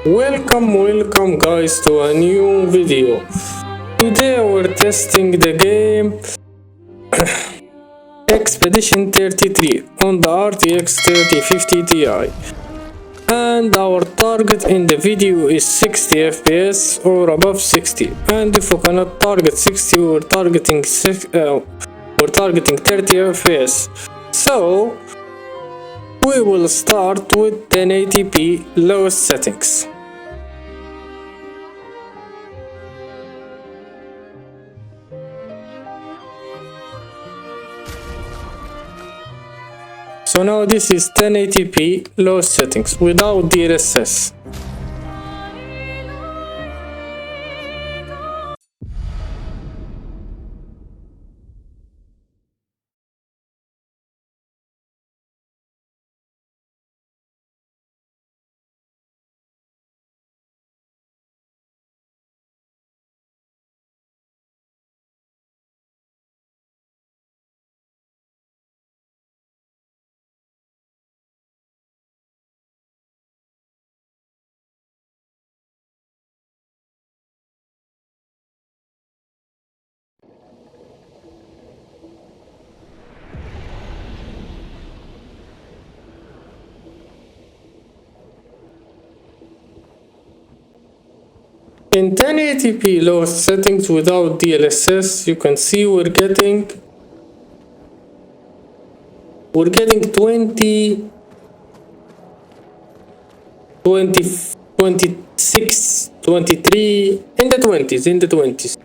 Welcome guys to a new video. Today we're testing the game Expedition 33 on the RTX 3050 Ti, and our target in the video is 60 FPS or above 60, and if we cannot target 60 we're targeting 30 FPS. So we will start with 1080p lowest settings. So now this is 1080p lowest settings without dlss. In 1080p lowest settings without DLSS, you can see we're getting 20, 26, 23, in the 20s,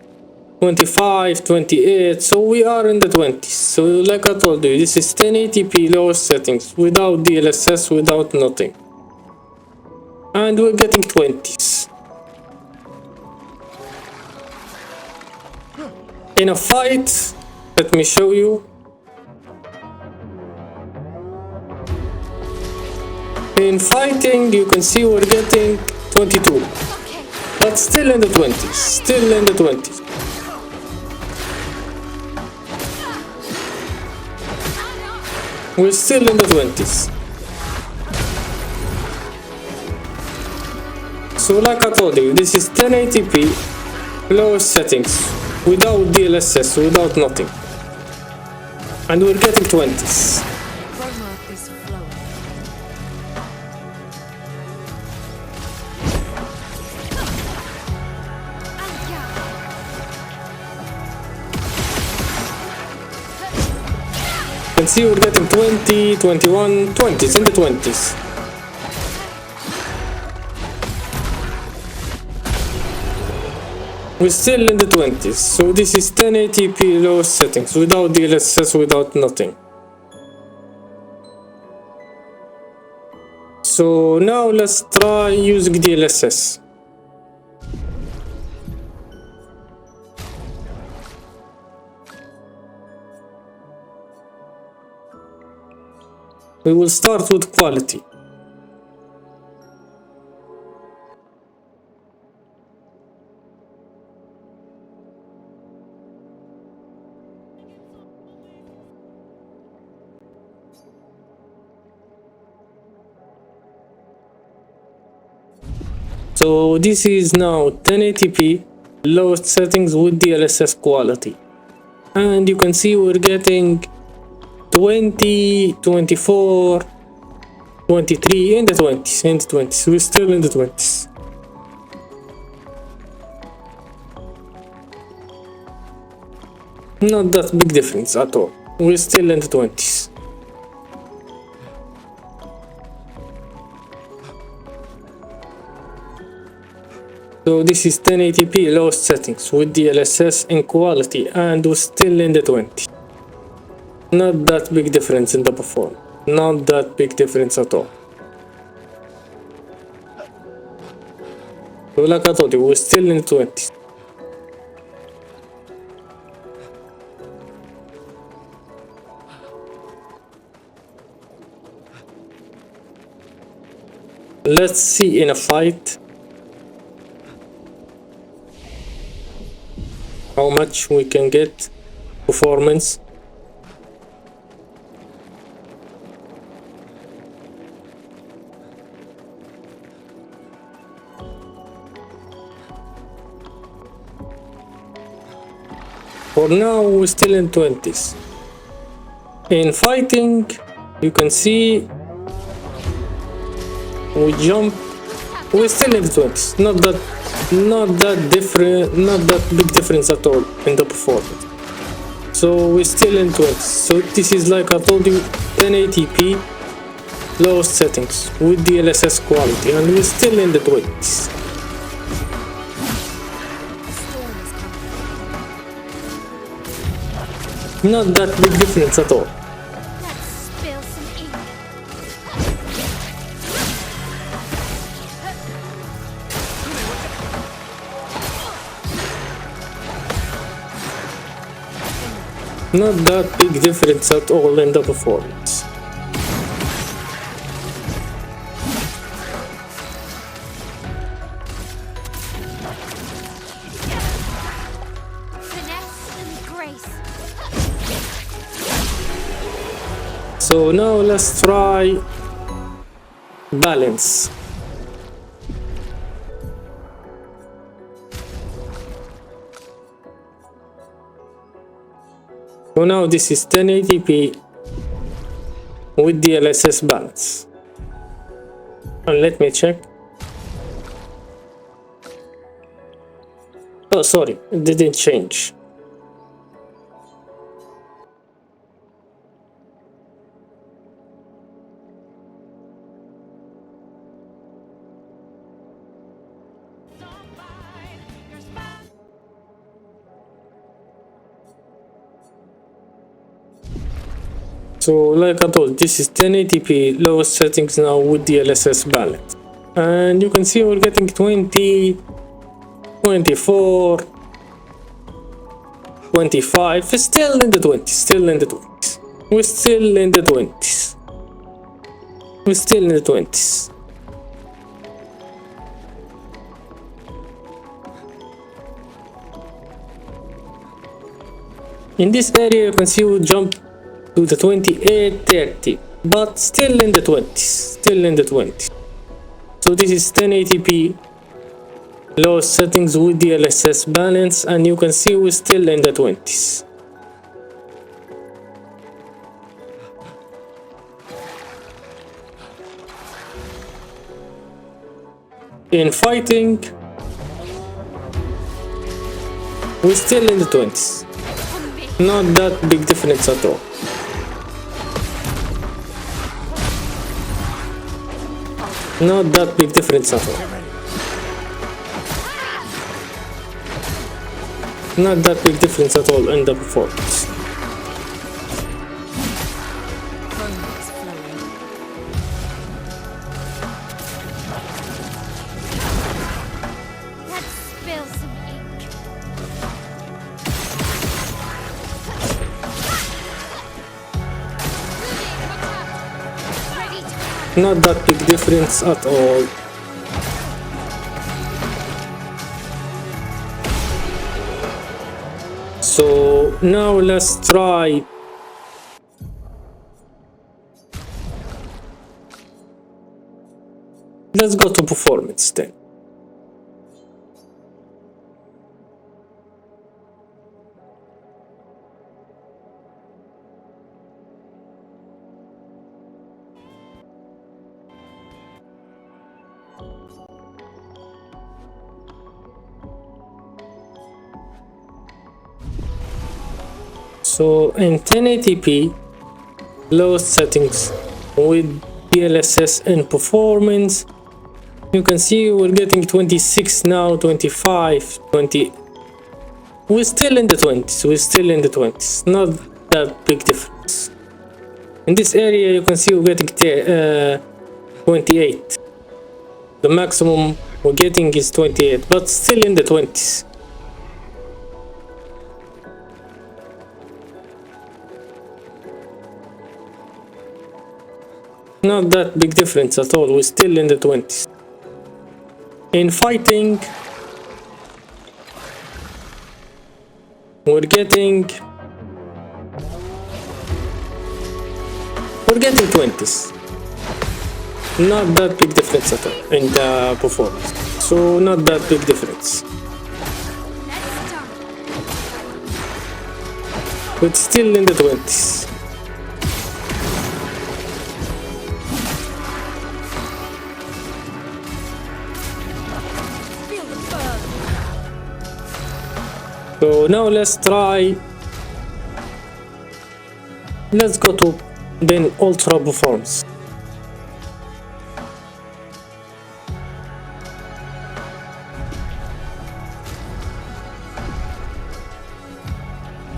25, 28, so we are in the 20s. So like I told you, this is 1080p lowest settings without DLSS, without nothing, and we're getting 20s. In a fight, let me show you. In fighting, you can see we're getting 22, but still in the 20s, still in the 20s. We're still in the 20s. So like I told you, this is 1080p lowest settings without DLSS, without nothing, and we're getting 20s. You can see we're getting 20, 21, 20s, in the 20s. We're still in the 20s, so this is 1080p lowest settings without DLSS, without nothing. So now let's try using DLSS. We will start with quality. So this is now 1080p lowest settings with DLSS quality, and you can see we're getting 20, 24, 23, in the 20s, in the 20s. We're still in the 20s. Not that big difference at all. We're still in the 20s. So this is 1080p lowest settings with DLSS in quality, and we're still in the 20s. Not that big difference in the performance. Not that big difference at all. So like I told you, we're still in the 20s. Let's see in a fight how much we can get performance. For now we're still in 20s. In fighting, you can see we jump, we're still in the 20s. Not that different, not that big difference at all in the performance. So we're still in 20s. So this is, like I told you, 1080p lowest settings with DLSS quality, and we're still in the 20s. Not that big difference at all. Not that big difference at all in the performance. So now let's try balance. So now this is 1080p with DLSS balance. And let me check. Oh, sorry, it didn't change. So like I told, this is 1080p lowest settings now with DLSS balance, and you can see we're getting 20, 24, 25, still in the 20s, still in the 20s. We're still in the 20s. We're still in the 20s. In this area you can see we jump to the 2830, but still in the 20s, still in the 20s. So this is 1080p lowest settings with DLSS balance, and you can see we're still in the 20s. In fighting, we're still in the 20s. Not that big difference at all. Not that big difference at all. Not that big difference at all in the performance. Not that big difference at all. So now let's try let's go to performance then. So in 1080p lowest settings with DLSS and performance, you can see we're getting 26 now, 25, 20. We're still in the 20s, we're still in the 20s, not that big difference. In this area you can see we're getting 28. The maximum we're getting is 28, but still in the 20s. Not that big difference at all, we're still in the 20s. In fighting, we're getting 20s. Not that big difference at all in the performance. So not that big difference. but still in the 20s. So now let's try. Let's go to then ultra performance.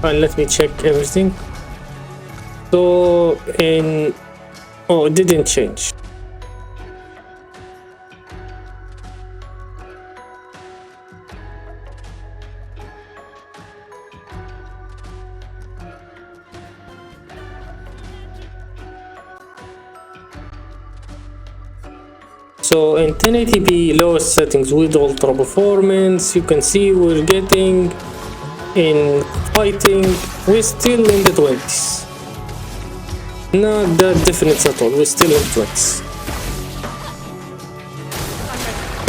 And let me check everything. So in it didn't change. So in 1080p lowest settings with ultra performance, you can see we're getting in fighting, we're still in the 20s. Not that difference at all, we're still in the 20s.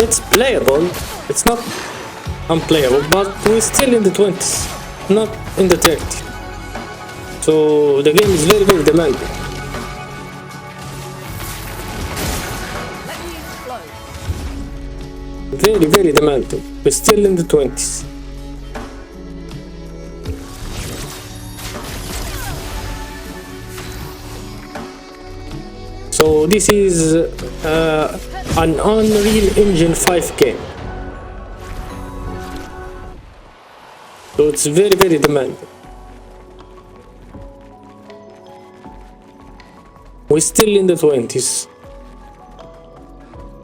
It's playable, it's not unplayable, but we're still in the 20s, not in the 30s. So the game is very, very demanding. Very, very demanding. We're still in the 20s. So this is an Unreal Engine 5 game. So it's very, very demanding. We're still in the 20s.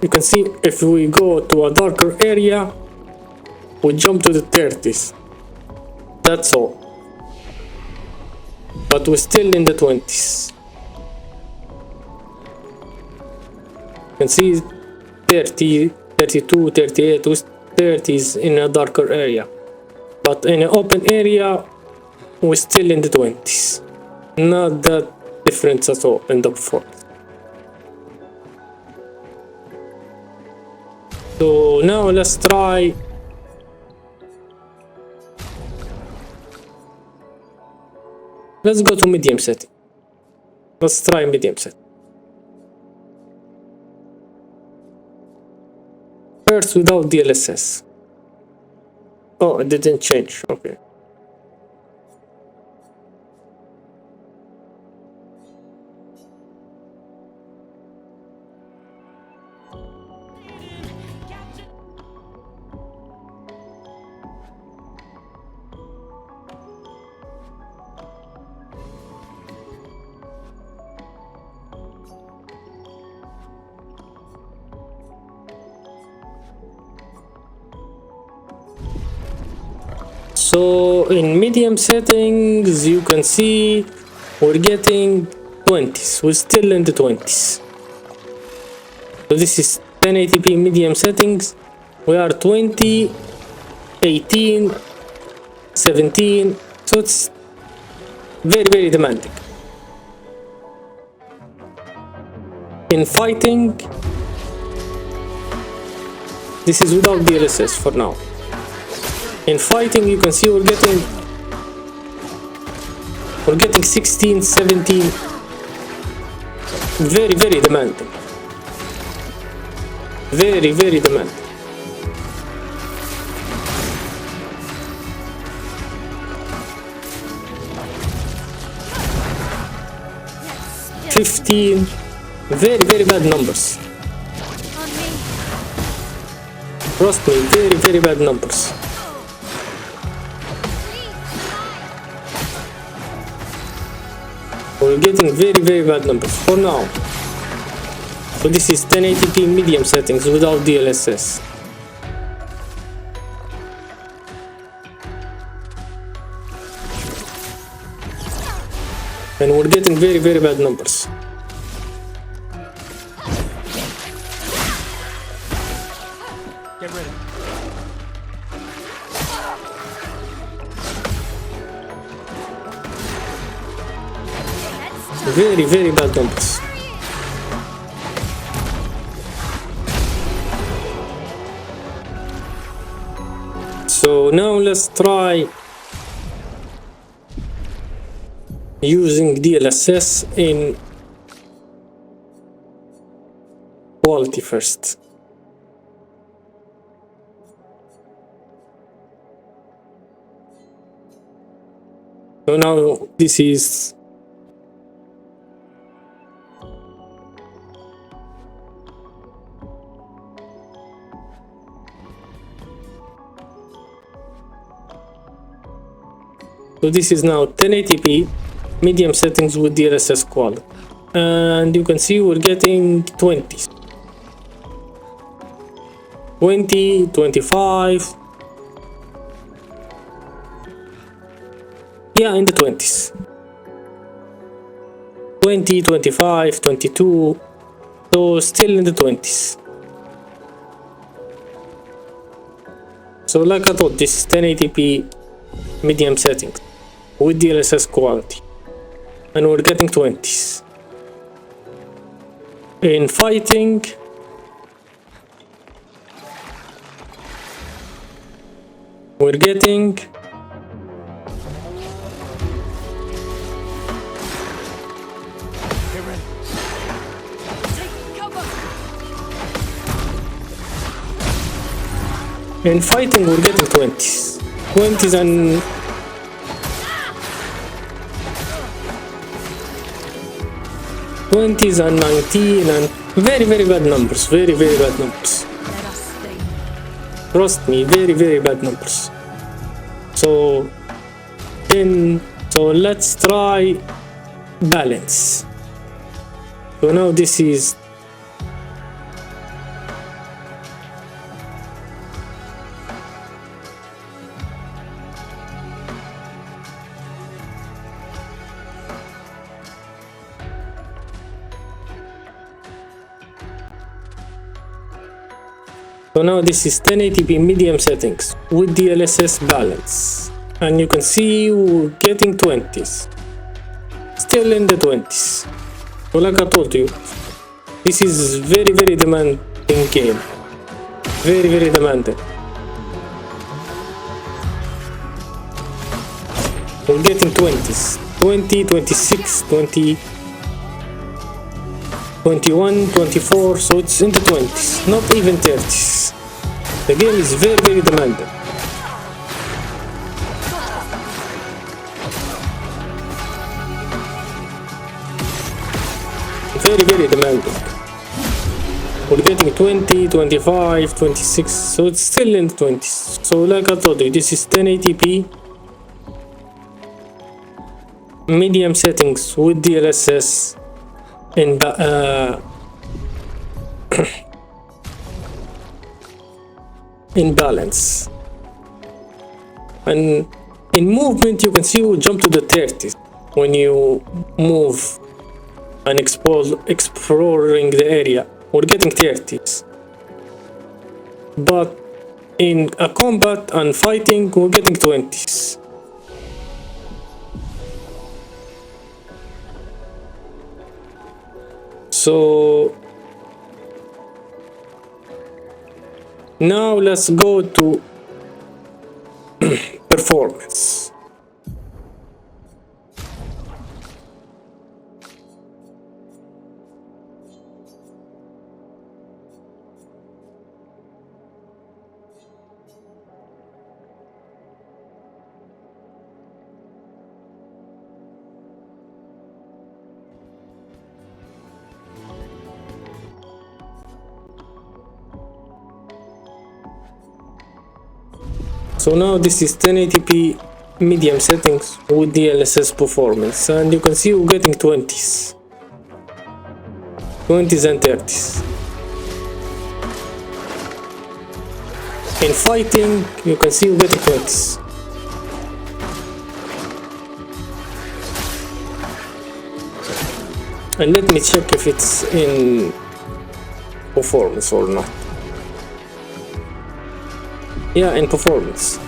You can see if we go to a darker area, we jump to the 30s. That's all. But we're still in the 20s. You can see 30, 32, 38, with 30s in a darker area. But in an open area, we're still in the 20s. Not that difference at all in the performance. So now let's try. Let's go to medium setting. Let's try medium setting. First without DLSS. Oh, it didn't change. Okay. So in medium settings, you can see we're getting 20s. We're still in the 20s. So this is 1080p medium settings. We are 20, 18, 17. So it's very, very demanding. In fighting, this is without DLSS for now. In fighting, you can see we're getting 16, 17. Very, very demanding. Very, very demanding. Yes. 15. Very, very bad numbers. Trust me, very, very bad numbers. We're getting very, very bad numbers for now. So this is 1080p medium settings without DLSS. And we're getting very, very bad numbers. Get ready. Very, very bad numbers. So now let's try using DLSS in quality first. So now this is now 1080p medium settings with DLSS quality, and you can see we're getting 20s, 20, 25, yeah, in the 20s, 20, 25, 22, so still in the 20s. So like I thought, this is 1080p medium settings with DLSS quality, and we're getting 20s. In fighting, we're getting Get ready. Take cover. in fighting we're getting 20s, 20s and 20s and 19, and very bad numbers, very bad numbers. Let us stay. Trust me, very bad numbers. So let's try balance. So now this is So now this is 1080p medium settings with DLSS balance, and you can see we're getting 20s, still in the 20s. So like I told you, this is very demanding game, very demanding. We're getting 20s, 20, 26, 20, 21, 24, so it's in the 20s, not even 30s. The game is very demanding. Very demanding. We're getting 20, 25, 26, so it's still in the 20s. So like I told you, this is 1080p medium settings with DLSS in in balance, and in movement you can see we jump to the 30s when you move and exploring the area. We're getting 30s, but in a combat and fighting we're getting 20s. So now let's go to performance. So now this is 1080p medium settings with DLSS performance, and you can see we're getting 20s, 20s and 30s. In fighting you can see we're getting 20s. And let me check if it's in performance or not. Yeah, in performance,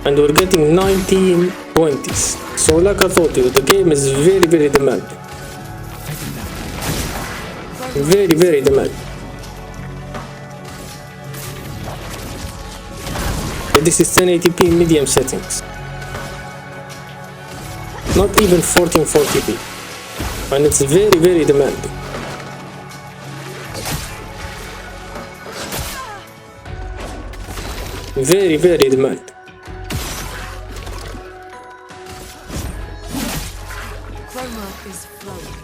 and we're getting 19 20s. So like I told you, the game is very demanding, very demanding. This is 1080p medium settings. not even 1440p, and it's very demanding. Very demanding. Chroma is flowing.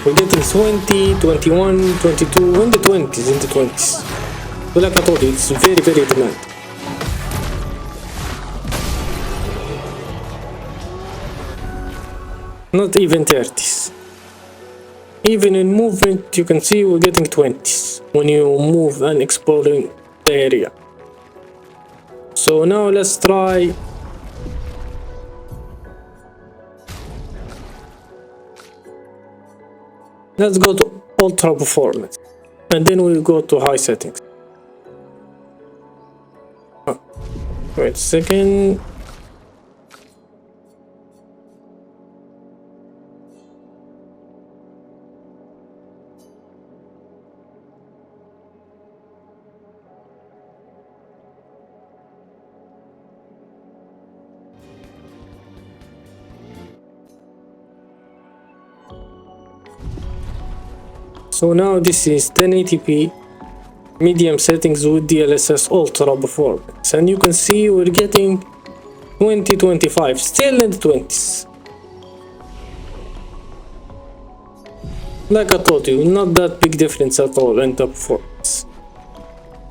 We're getting 20, 21, 22, in the 20s. But like I told you, it's very demanding. Not even 30s. Even in movement, you can see we're getting 20s when you move and exploring the area. So now let's try. Let's go to ultra performance, and then we'll go to high settings. Oh, wait a second. So now this is 1080p medium settings with DLSS ultra performance, and you can see we're getting 2025, still in the 20s. Like I told you, not that big difference at all in the performance.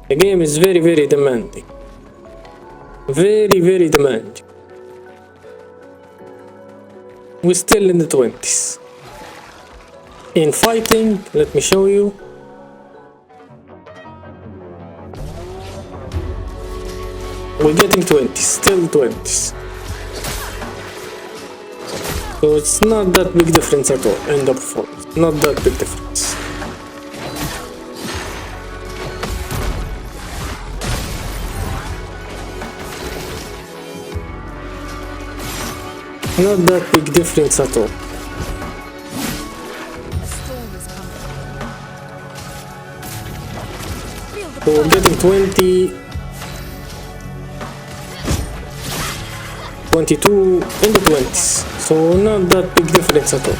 The game is very demanding. Very demanding. We're still in the 20s. In fighting, let me show you. We're getting 20s, still 20s. So it's not that big difference at all in the performance. Not that big difference. Not that big difference at all. So we're getting 20, 22 in the 20s. So not that big difference at all.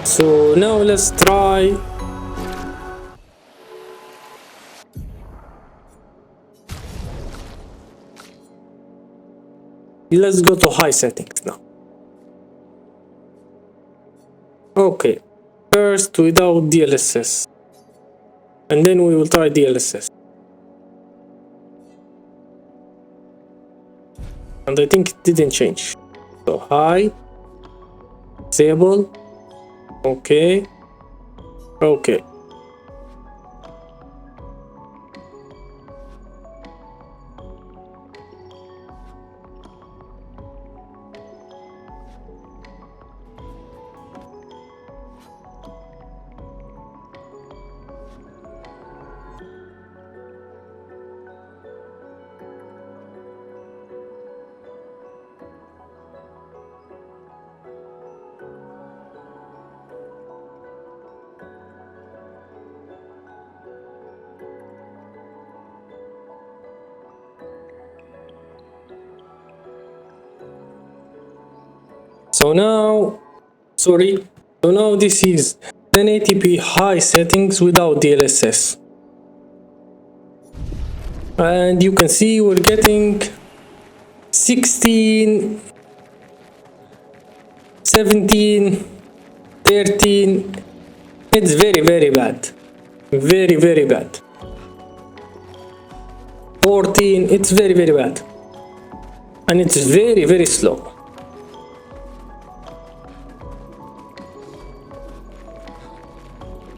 So now let's try. Let's go to high settings now. Okay, first without DLSS, and then we will try DLSS. And I think it didn't change. So high, disable, okay. So now this is 1080p high settings without DLSS, and you can see we're getting 16, 17, 13. It's very bad, very bad. 14, it's very bad, and it's very slow.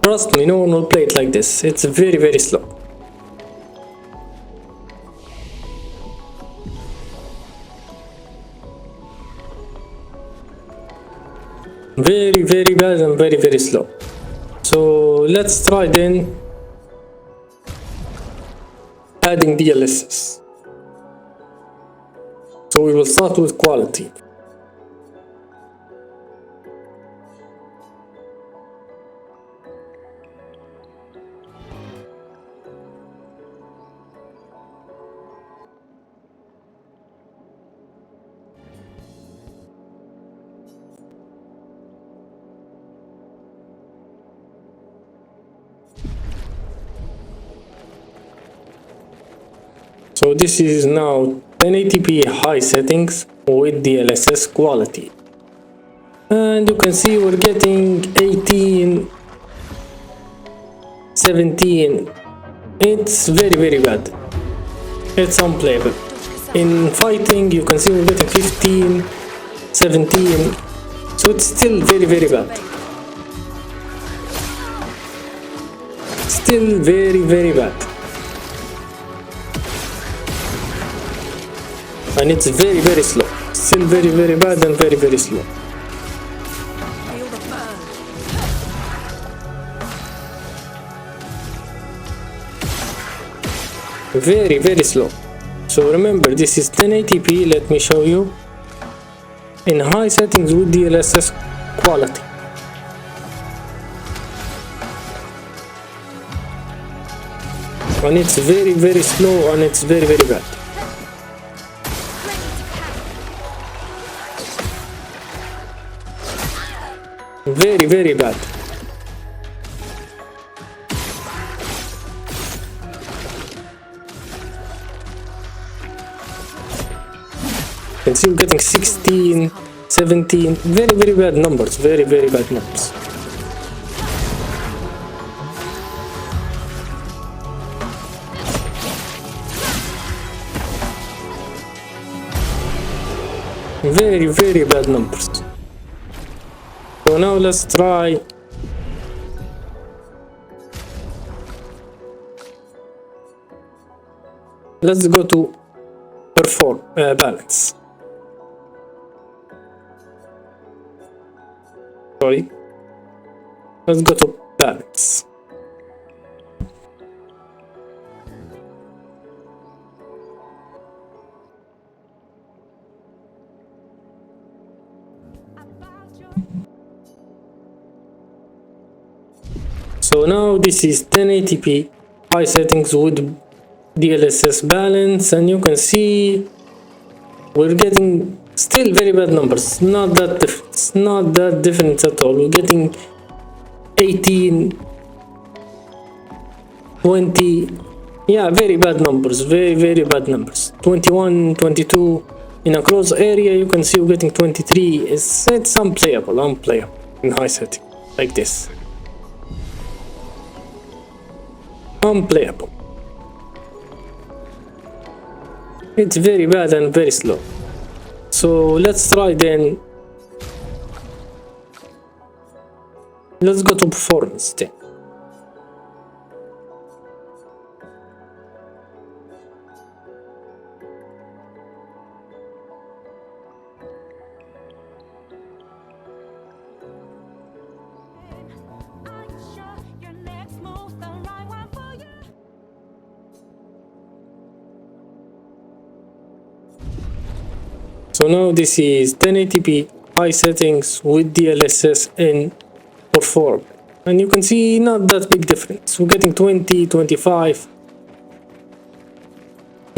Trust me, no one will play it like this. It's very slow. Very bad and very slow. So let's try then adding DLSS. So we will start with quality. So this is now 1080p high settings with DLSS quality. And you can see we're getting 18, 17. It's very bad. It's unplayable. In fighting you can see we're getting 15, 17. So it's still very bad. Still very bad. And it's very slow. Still very bad and very slow. Feel the burn. Very slow. So remember, this is 1080p. Let me show you. In high settings with DLSS quality. And it's very slow and it's very bad. Very bad. You can see we're getting 16, 17. Very bad numbers. Very bad numbers. Very bad numbers. So now let's try. Let's go to perform balance. Sorry. Let's go to balance. So now this is 1080p high settings with DLSS balance, and you can see we're getting still very bad numbers. Not that different at all. We're getting 18, 20. Yeah, very bad numbers. Very bad numbers. 21, 22. In a close area you can see we're getting 23. It's unplayable in high setting like this. Unplayable. It's very bad and very slow. So let's try then. Let's go to performance then. So now this is 1080p high settings with DLSS in perform, and you can see not that big difference. We're getting 20, 25.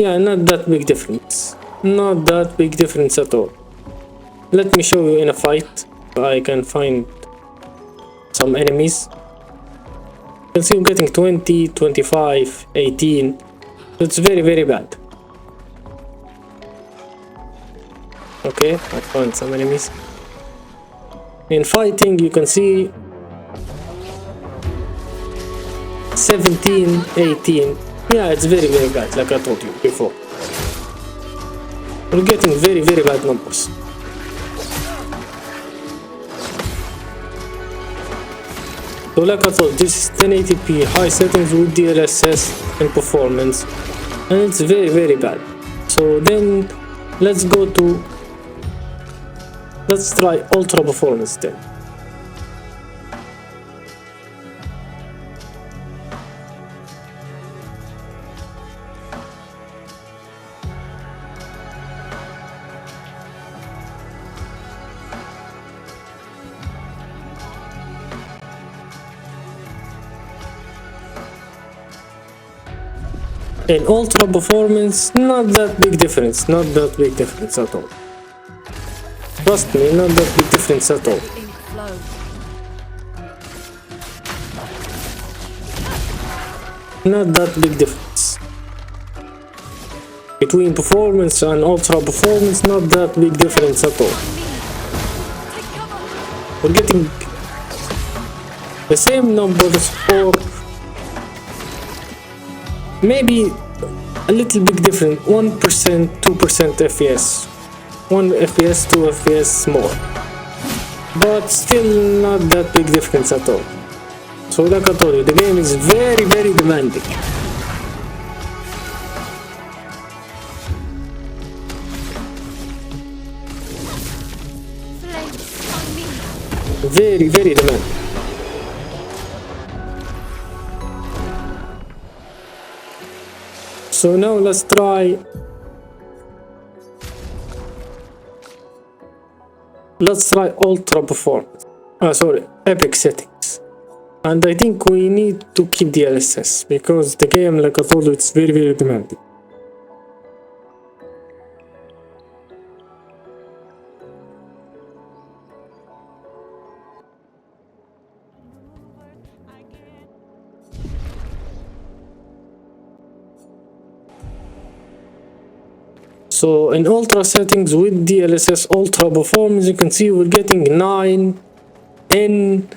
Yeah, not that big difference. Not that big difference at all. Let me show you in a fight. I can find some enemies. You can see we're getting 20, 25, 18. So it's very bad. Okay, I found some enemies. In fighting you can see 17, 18. Yeah, it's very bad, like I told you before. We're getting very bad numbers. So like I told, this is 1080p high settings with DLSS and performance, and it's very bad. So then let's try ultra performance then. In ultra performance, not that big difference, not that big difference at all. Trust me, not that big difference at all. Ink flow. Not that big difference. Between performance and ultra performance, not that big difference at all. Take cover. We're getting the same numbers for maybe a little bit different, 1%, 2% FPS. 1 FPS, 2 FPS more. But still not that big difference at all. So like I told you, the game is very, very demanding. Flames on me. Very, very demanding. So now let's try ultra performance. Sorry, epic settings. And I think we need to keep dlss because the game, like I told you, it's very, very demanding. So in ultra settings with DLSS ultra performance, you can see we're getting 9, 10.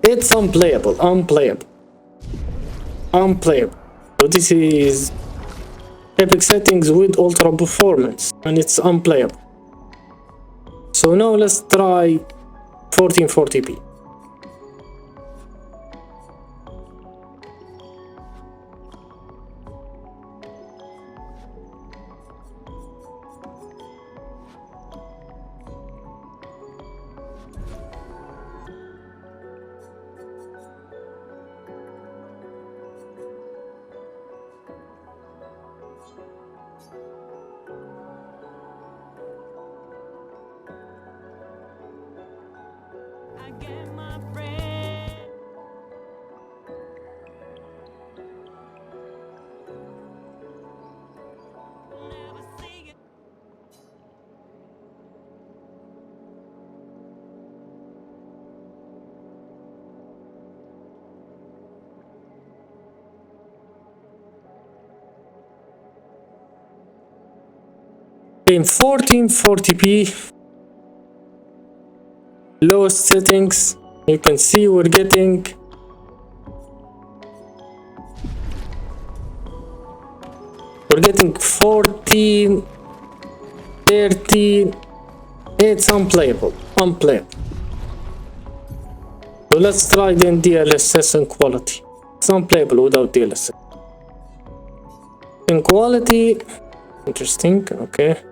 It's unplayable. So this is epic settings with ultra performance and it's unplayable. So now let's try 1440p. In 1440p lowest settings, you can see we're getting We're getting 14, 13. It's unplayable. So let's try then DLSS and quality. It's unplayable without DLSS. In quality, interesting, okay.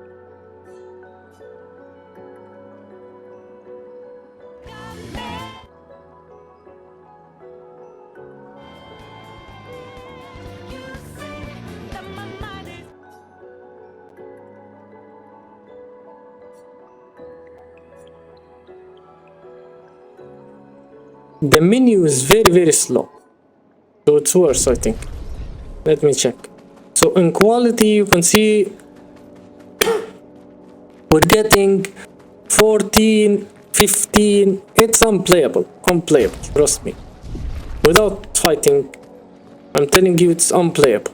The menu is very, very slow, so it's worse, I think. Let me check. So in quality, you can see we're getting 14, 15. It's unplayable, trust me. Without fighting, I'm telling you, it's unplayable.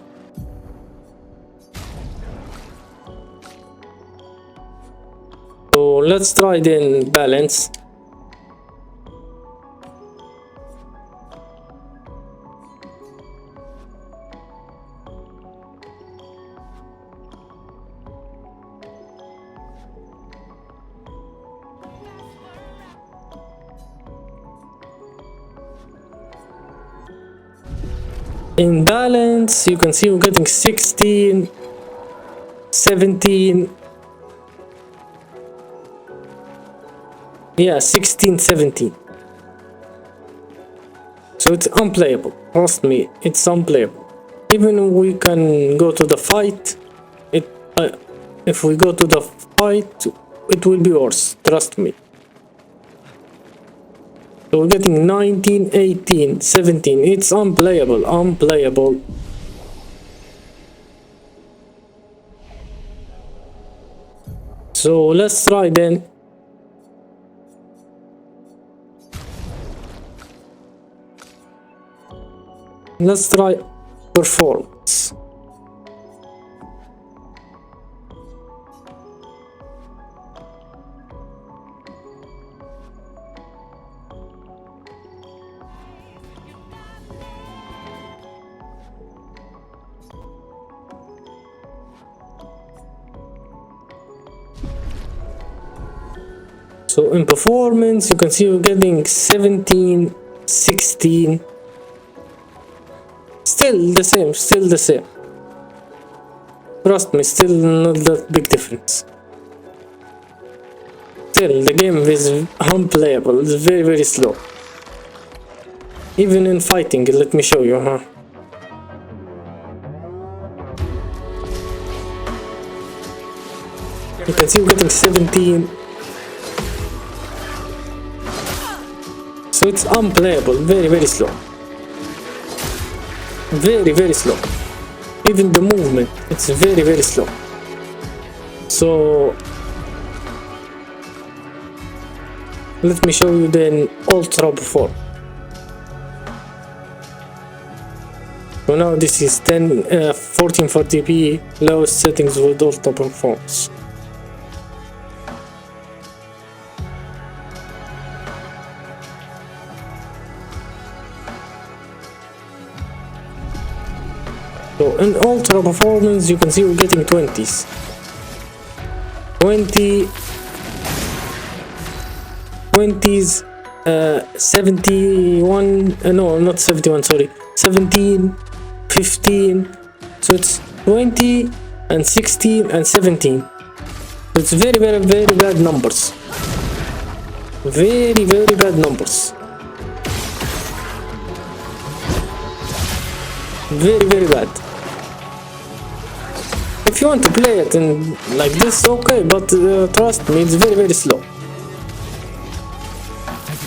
So let's try then balance. In balance, you can see we're getting 16, 17. Yeah, 16, 17. So it's unplayable. Trust me, it's unplayable. Even if we can go to the fight, if we go to the fight, it will be worse. Trust me. So we're getting 19, 18, 17. It's unplayable. So let's try then. Let's try performance. So in performance, you can see we're getting 17, 16. Still the same, still the same. Trust me, still not that big difference. Still, the game is unplayable, it's very, very slow. Even in fighting, let me show you, huh? You can see we're getting 17. So it's unplayable, very, very slow. Very, very slow. Even the movement, it's very, very slow. So let me show you then ultra perform. So now this is 1440p lowest settings with ultra performance. So in ultra performance, you can see we're getting 20s. 20s, 71, no, not 71, sorry, 17, 15. So it's 20 and 16 and 17. It's very, very, very bad numbers. Very, very bad numbers. Very, very bad. If you want to play it in like this, okay, but trust me, it's very, very slow.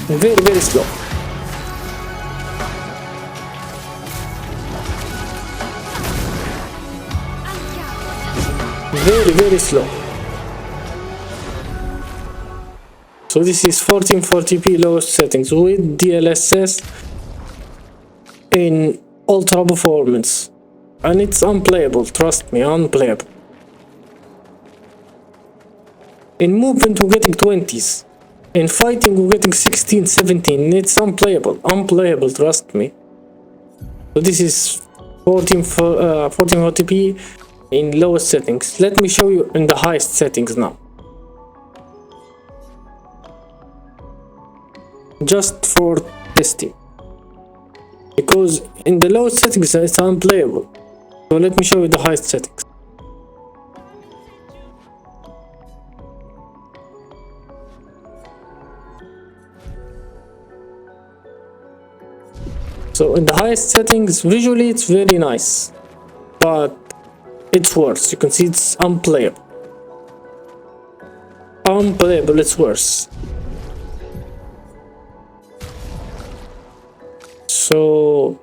Very, very slow. Very, very slow. So this is 1440p lowest settings with dlss in ultra performance, and it's unplayable, trust me, unplayable. In movement we're getting 20s, in fighting we're getting 16, 17. It's unplayable, trust me. So this is 1440p in lowest settings. Let me show you in the highest settings now, just for testing, because in the lowest settings it's unplayable. So let me show you the highest settings. So in the highest settings, visually it's very nice, but it's worse. You can see it's unplayable. Unplayable, it's worse. So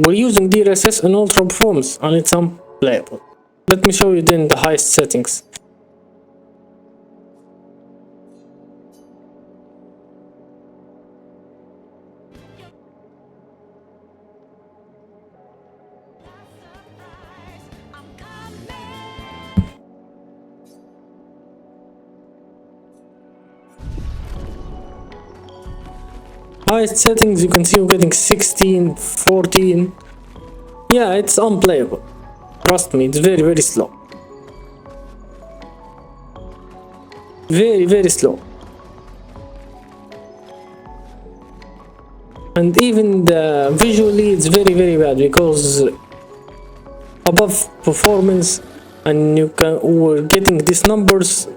we're using dlss and ultra performance, and it's unplayable. Let me show you then the highest settings. Highest settings, you can see we're getting 16, 14. Yeah, it's unplayable. Trust me, it's very, very slow. Very, very slow. And even the visually, it's very, very bad, because above performance and we're getting these numbers,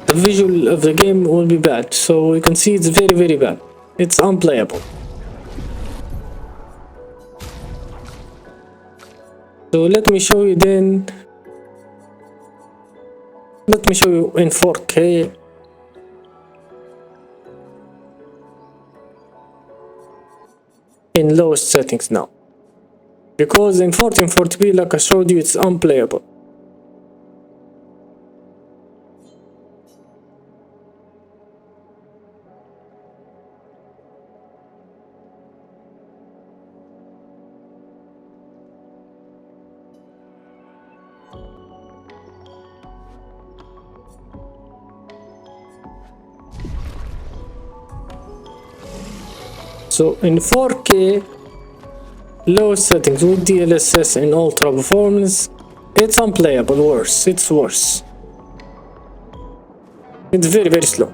the visual of the game will be bad. So you can see it's very, very bad. It's unplayable. So let me show you then. Let me show you in 4K. In lowest settings now. Because in 1440p, like I showed you, it's unplayable. So in 4K low settings with DLSS in ultra performance, it's unplayable. Worse, it's worse. It's very, very slow.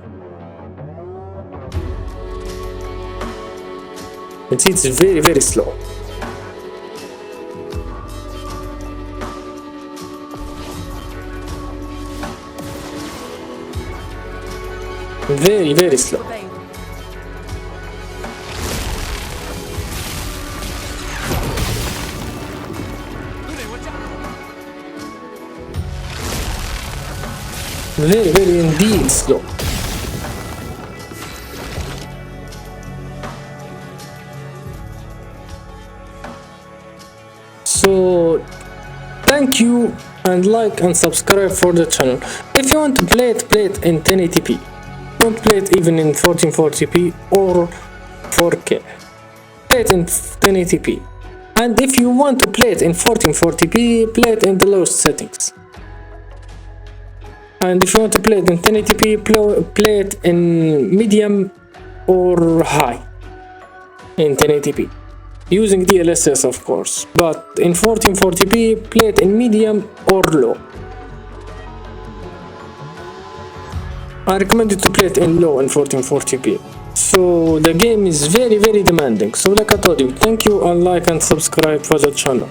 It's very, very slow. Very, very slow. Very, very indeed slow. So thank you, and like and subscribe for the channel. If you want to play it in 1080p. Don't play it even in 1440p or 4K. Play it in 1080p. And if you want to play it in 1440p, play it in the lowest settings. And if you want to play it in 1080p, play it in medium or high in 1080p. Using DLSS, of course. But in 1440p, play it in medium or low. I recommend you to play it in low in 1440p. So the game is very, very demanding. So like I told you, thank you, and like and subscribe for the channel.